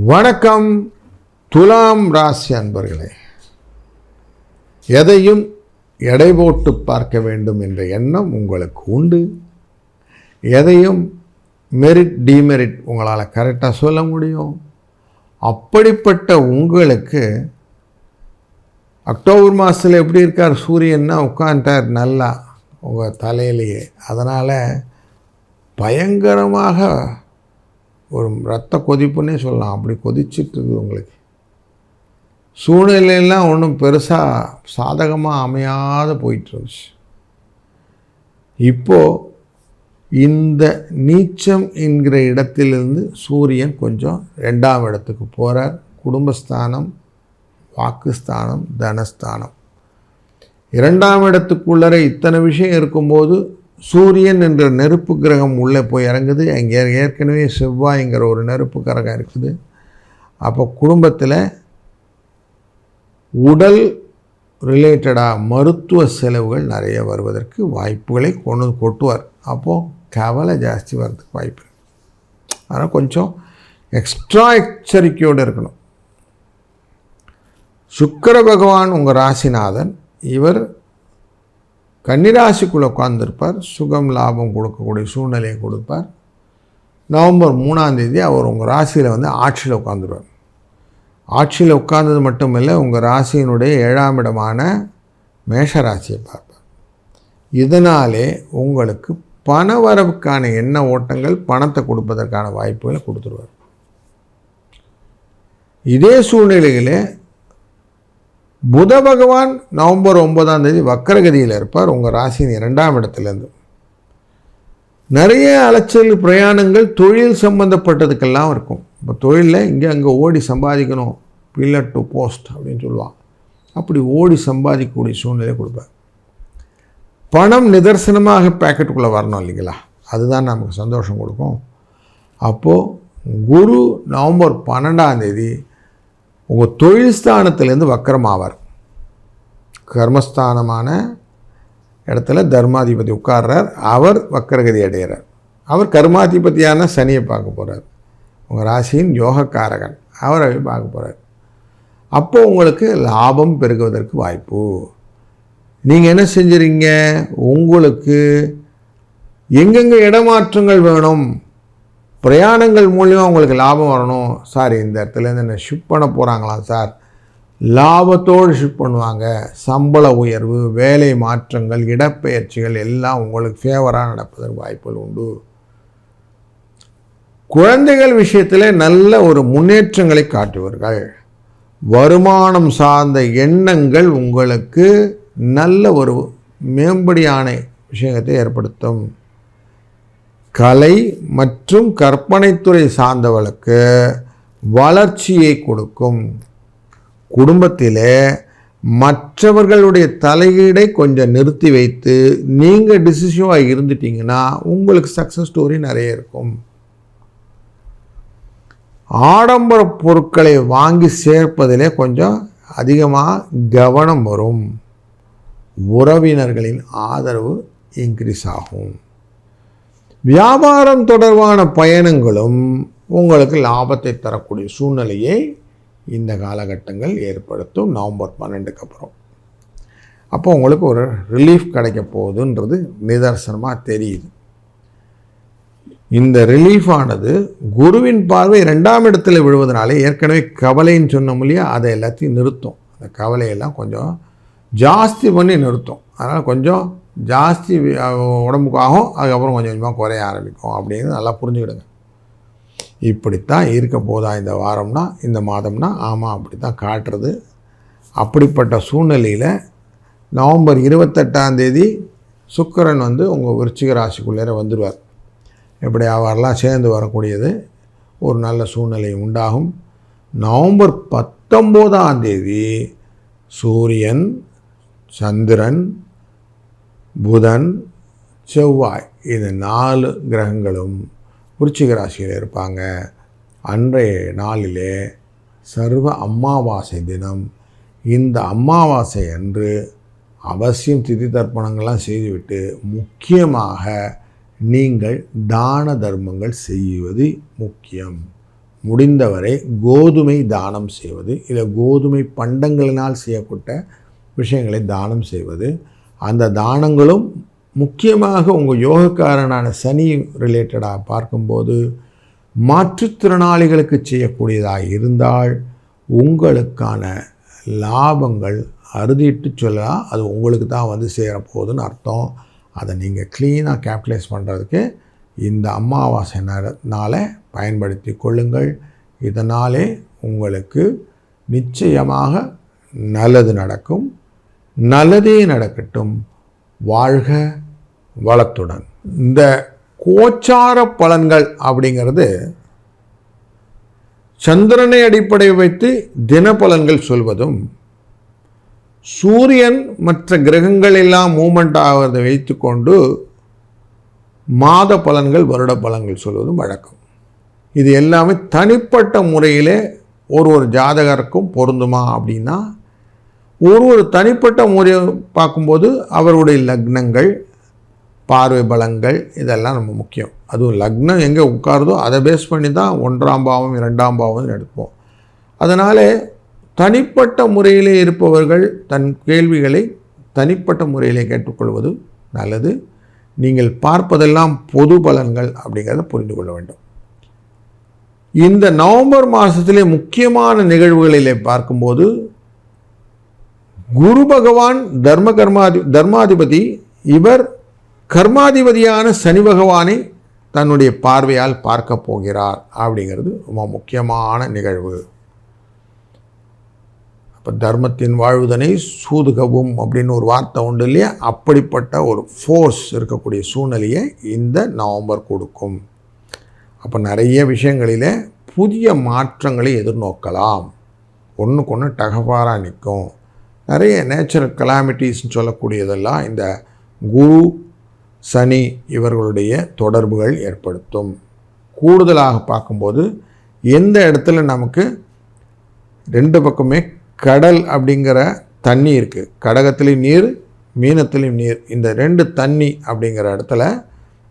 வணக்கம் துலாம் ராசி அன்பர்களே. எதையும் எடை போட்டு பார்க்க வேண்டும் என்ற எண்ணம் உங்களுக்கு உண்டு. எதையும் மெரிட் டிமெரிட் உங்களால் கரெக்டாக சொல்ல முடியும். அப்படிப்பட்ட உங்களுக்கு அக்டோபர் மாதத்தில் எப்படி இருக்கார் சூரியன்னா உட்காந்துட்டார் நல்லா உங்கள் தலையிலேயே. அதனால் பயங்கரமாக ஒரு இரத்த கொதிப்புன்னே சொல்லலாம். அப்படி கொதிச்சிட்ருக்கு உங்களுக்கு. சூழ்நிலையெல்லாம் ஒன்றும் பெருசாக சாதகமாக அமையாத போயிட்டுருந்துச்சு. இப்போது இந்த நீச்சம் என்கிற இடத்திலிருந்து சூரியன் கொஞ்சம் 2ஆம் இடத்துக்கு போகிறார். குடும்பஸ்தானம், வாக்குஸ்தானம், தனஸ்தானம். 2ஆம் இடத்துக்குள்ளே இத்தனை விஷயம் இருக்கும்போது சூரியன் என்ற நெருப்பு கிரகம் உள்ளே போய் இறங்குது. அங்கே ஏற்கனவே செவ்வாய்ங்கிற ஒரு நெருப்பு கிரகம் இருக்குது. அப்போ குடும்பத்தில் உடல் ரிலேட்டடாக மருத்துவ செலவுகள் நிறைய வருவதற்கு வாய்ப்புகளை கொட்டுவார். அப்போது கவலை ஜாஸ்தி வர்றதுக்கு வாய்ப்பு. அதனால் கொஞ்சம் எக்ஸ்ட்ரா எச்சரிக்கையோடு இருக்கணும். சுக்கிர பகவான் உங்கள் ராசிநாதன். இவர் கன்னிராசிக்குள்ளே உட்கார்ந்துருப்பார். சுகம் லாபம் கொடுக்கக்கூடிய சூழ்நிலையை கொடுப்பார். நவம்பர் 3ஆம் தேதி அவர் உங்கள் ராசியில் ஆட்சியில் உட்காந்துருவார். ஆட்சியில் உட்கார்ந்தது மட்டும் இல்லை, உங்கள் ராசியினுடைய 7ஆம் இடமான மேஷ ராசியை பார்ப்பார். இதனாலே உங்களுக்கு பண வரவுக்கான எண்ண ஓட்டங்கள், பணத்தை கொடுப்பதற்கான வாய்ப்புகளை கொடுத்துருவார். இதே சூழ்நிலையில் புத பகவான் நவம்பர் 9ஆம் தேதி வக்கரகதியில் இருப்பார் உங்கள் ராசியின் 2ஆம் இடத்துலேருந்து. நிறைய அலைச்சல் பிரயாணங்கள் தொழில் சம்பந்தப்பட்டதுக்கெல்லாம் இருக்கும். இப்போ தொழிலில் இங்கே அங்கே ஓடி சம்பாதிக்கணும், பில்லர் டு போஸ்ட் அப்படின்னு சொல்லுவாங்க. அப்படி ஓடி சம்பாதிக்கக்கூடிய சூழ்நிலை கொடுப்பார். பணம் நிதர்சனமாக பேக்கெட்டுக்குள்ளே வரணும் இல்லைங்களா, அதுதான் நமக்கு சந்தோஷம் கொடுக்கும். அப்போது குரு நவம்பர் 12ஆம் தேதி உங்கள் தொழில் ஸ்தானத்திலேருந்து வக்கரமாவார். கர்மஸ்தானமான இடத்துல தர்மாதிபதி உட்கார்றார். அவர் வக்கரகதி அடைகிறார். அவர் கர்மாதிபதியான சனியை பார்க்க போகிறார். உங்கள் ராசியின் யோகக்காரகன் அவரை பார்க்க போகிறார். அப்போது உங்களுக்கு லாபம் பெருகுவதற்கு வாய்ப்பு. நீங்கள் என்ன செஞ்சுறீங்க, உங்களுக்கு எங்கெங்கே இடமாற்றங்கள் வேணும், பிரயாணங்கள் மூலிமா உங்களுக்கு லாபம் வரணும். சார் இந்த இடத்துலேருந்து என்ன ஷிஃப்ட் பண்ண போகிறாங்களாம் சார், லாபத்தோடு ஷிஃப்ட் பண்ணுவாங்க. சம்பள உயர்வு, வேலை மாற்றங்கள், இடப்பெயர்ச்சிகள் எல்லாம் உங்களுக்கு ஃபேவராக நடப்பதற்கு வாய்ப்புகள் உண்டு. குழந்தைகள் விஷயத்தில் நல்ல ஒரு முன்னேற்றங்களை காட்டுவார்கள். வருமானம் சார்ந்த எண்ணங்கள் உங்களுக்கு நல்ல ஒரு மேம்படியான விஷயத்தை ஏற்படுத்தும். கலை மற்றும் கற்பனைத்துறை சார்ந்தவர்களுக்கு வளர்ச்சியை கொடுக்கும். குடும்பத்திலே மற்றவர்களுடைய தலையீடை கொஞ்சம் நிறுத்தி வைத்து நீங்கள் டிசிசிவாக இருந்துட்டீங்கன்னா உங்களுக்கு சக்ஸஸ் ஸ்டோரி நிறைய இருக்கும். ஆடம்பர பொருட்களை வாங்கி சேர்ப்பதிலே கொஞ்சம் அதிகமாக கவனம் வரும். உறவினர்களின் ஆதரவு இன்க்ரீஸ் ஆகும். வியாபாரம் தொடர்பான பயணங்களும் உங்களுக்கு லாபத்தை தரக்கூடிய சூழ்நிலையை இந்த காலகட்டங்கள் ஏற்படுத்தும். நவம்பர் 12க்கு அப்புறம் அப்போ உங்களுக்கு ஒரு ரிலீஃப் கிடைக்க போகுதுன்றது நிதர்சனமாக தெரியுது. இந்த ரிலீஃபானது குருவின் பார்வை 2ஆம் இடத்துல விழுவதனாலே ஏற்கனவே கவலைன்னு சொன்னோம் இல்லையா, அதை எல்லாத்தையும் நிறுத்தும். அந்த கவலையெல்லாம் கொஞ்சம் ஜாஸ்தி பண்ணி நிறுத்தும். அதனால் கொஞ்சம் ஜாஸ்தி உடம்புக்காகும், அதுக்கப்புறம் கொஞ்சம் கொஞ்சமாக குறைய ஆரம்பிக்கும் அப்படின்னு நல்லா புரிஞ்சுக்கிடுங்க. இப்படித்தான் இருக்க போதா இந்த வாரம்னா, இந்த மாதம்னா, ஆமாம் அப்படி தான் காட்டுறது. அப்படிப்பட்ட சூழ்நிலையில் நவம்பர் 28ஆம் தேதி சுக்கிரன் உங்கள் விருச்சிக ராசிக்குள்ளே வந்துடுவார். எப்படி அவரெல்லாம் சேர்ந்து வரக்கூடியது ஒரு நல்ல சூழ்நிலை உண்டாகும். நவம்பர் 19ஆம் தேதி சூரியன், சந்திரன், புதன், செவ்வாய் இது 4 கிரகங்களும் விருச்சிக ராசியில் இருப்பாங்க. அன்றைய நாளிலே சர்வ அமாவாசை தினம். இந்த அமாவாசை அன்று அவசியம் திதி தர்ப்பணங்கள்லாம் செய்துவிட்டு முக்கியமாக நீங்கள் தான தர்மங்கள் செய்வது முக்கியம். முடிந்தவரை கோதுமை தானம் செய்வது, இல்லை கோதுமை பண்டங்களினால் செய்யப்பட்ட விஷயங்களை தானம் செய்வது. அந்த தானங்களும் முக்கியமாக உங்கள் யோகக்காரனான சனி ரிலேட்டடாக பார்க்கும்போது மாற்றுத்திறனாளிகளுக்கு செய்யக்கூடியதாக இருந்தால் உங்களுக்கான லாபங்கள் அறுதிட்டு சொல்லலாம். அது உங்களுக்கு தான் வந்து சேரப்போகுதுன்னு அர்த்தம். அதை நீங்கள் க்ளீனாக கேபிட்டலைஸ் பண்ணுறதுக்கு இந்த அமாவாசை நாளை பயன்படுத்தி கொள்ளுங்கள். இதனாலே உங்களுக்கு நிச்சயமாக நல்லது நடக்கும். நல்லதே நடக்கட்டும். வாழ்க வளத்துடன். இந்த கோச்சார பலன்கள் அப்படிங்கிறது சந்திரனை அடிப்படை வைத்து தினப்பலன்கள் சொல்வதும், சூரியன் மற்ற கிரகங்கள் எல்லாம் மூமெண்ட் ஆவதை வைத்து கொண்டு மாத பலன்கள் வருட பலன்கள் சொல்வதும் வழக்கம். இது எல்லாமே தனிப்பட்ட முறையிலே ஒரு ஜாதகருக்கும் பொருந்துமா அப்படின்னா, ஒரு தனிப்பட்ட முறையை பார்க்கும்போது அவருடைய லக்னங்கள், பார்வை பலங்கள் இதெல்லாம் ரொம்ப முக்கியம். அதுவும் லக்னம் எங்கே உட்காருதோ அதை பேஸ் பண்ணி தான் 1ஆம் பாவம் 2ஆம் பாவம் எடுப்போம். அதனால் தனிப்பட்ட முறையிலே இருப்பவர்கள் தன் கேள்விகளை தனிப்பட்ட முறையிலே கேட்டுக்கொள்வது நல்லது. நீங்கள் பார்ப்பதெல்லாம் பொது பலன்கள் அப்படிங்கிறத புரிந்து கொள்ள வேண்டும். இந்த நவம்பர் மாதத்திலே முக்கியமான நிகழ்வுகளிலே பார்க்கும்போது குரு பகவான் தர்மாதிபதி, இவர் கர்மாதிபதியான சனி பகவானை தன்னுடைய பார்வையால் பார்க்க போகிறார் அப்படிங்கிறது ரொம்ப முக்கியமான நிகழ்வு. அப்போ தர்மத்தின் வாழ்வுதனை சூதுகவும் அப்படின்னு ஒரு வார்த்தை உண்டு இல்லையா, அப்படிப்பட்ட ஒரு ஃபோர்ஸ் இருக்கக்கூடிய சூழ்நிலையை இந்த நவம்பர் கொடுக்கும். அப்போ நிறைய விஷயங்களில் புதிய மாற்றங்களை எதிர்நோக்கலாம். ஒன்றுக்கு ஒன்று டகபாராக நிற்கும். நிறைய நேச்சுரல் கலாமிட்டிஸ்ன்னு சொல்லக்கூடியதெல்லாம் இந்த குரு சனி இவர்களுடைய தொடர்புகள் ஏற்படுத்தும். கூடுதலாக பார்க்கும்போது எந்த இடத்துல நமக்கு ரெண்டு பக்கமே கடல் அப்படிங்கிற தண்ணி இருக்குது, கடகத்துலேயும் நீர் மீனத்துலேயும் நீர், இந்த ரெண்டு தண்ணி அப்படிங்கிற இடத்துல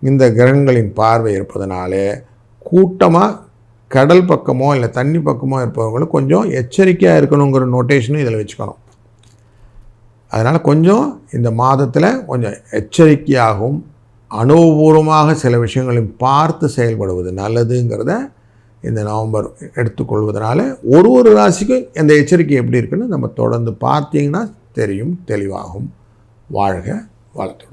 இந்த கிரகங்களின் பார்வை இருப்பதனாலே கூட்டமாக கடல் பக்கமோ இல்லை தண்ணி பக்கமோ இருப்பவங்களும் கொஞ்சம் எச்சரிக்கையாக இருக்கணுங்கிற நோட்டேஷனும் இதில் வச்சுக்கணும். அதனால் கொஞ்சம் இந்த மாதத்தில் கொஞ்சம் எச்சரிக்கையாகவும் அனுபவபூர்வமாக சில விஷயங்களையும் பார்த்து செயல்படுவது நல்லதுங்கிறத இந்த நவம்பர் எடுத்துக்கொள்வதனால ஒரு ராசிக்கும் இந்த எச்சரிக்கை எப்படி இருக்குன்னு நம்ம தொடர்ந்து பார்த்தீங்கன்னா தெரியும், தெளிவாகும். வாழ்க வளத்துடன்.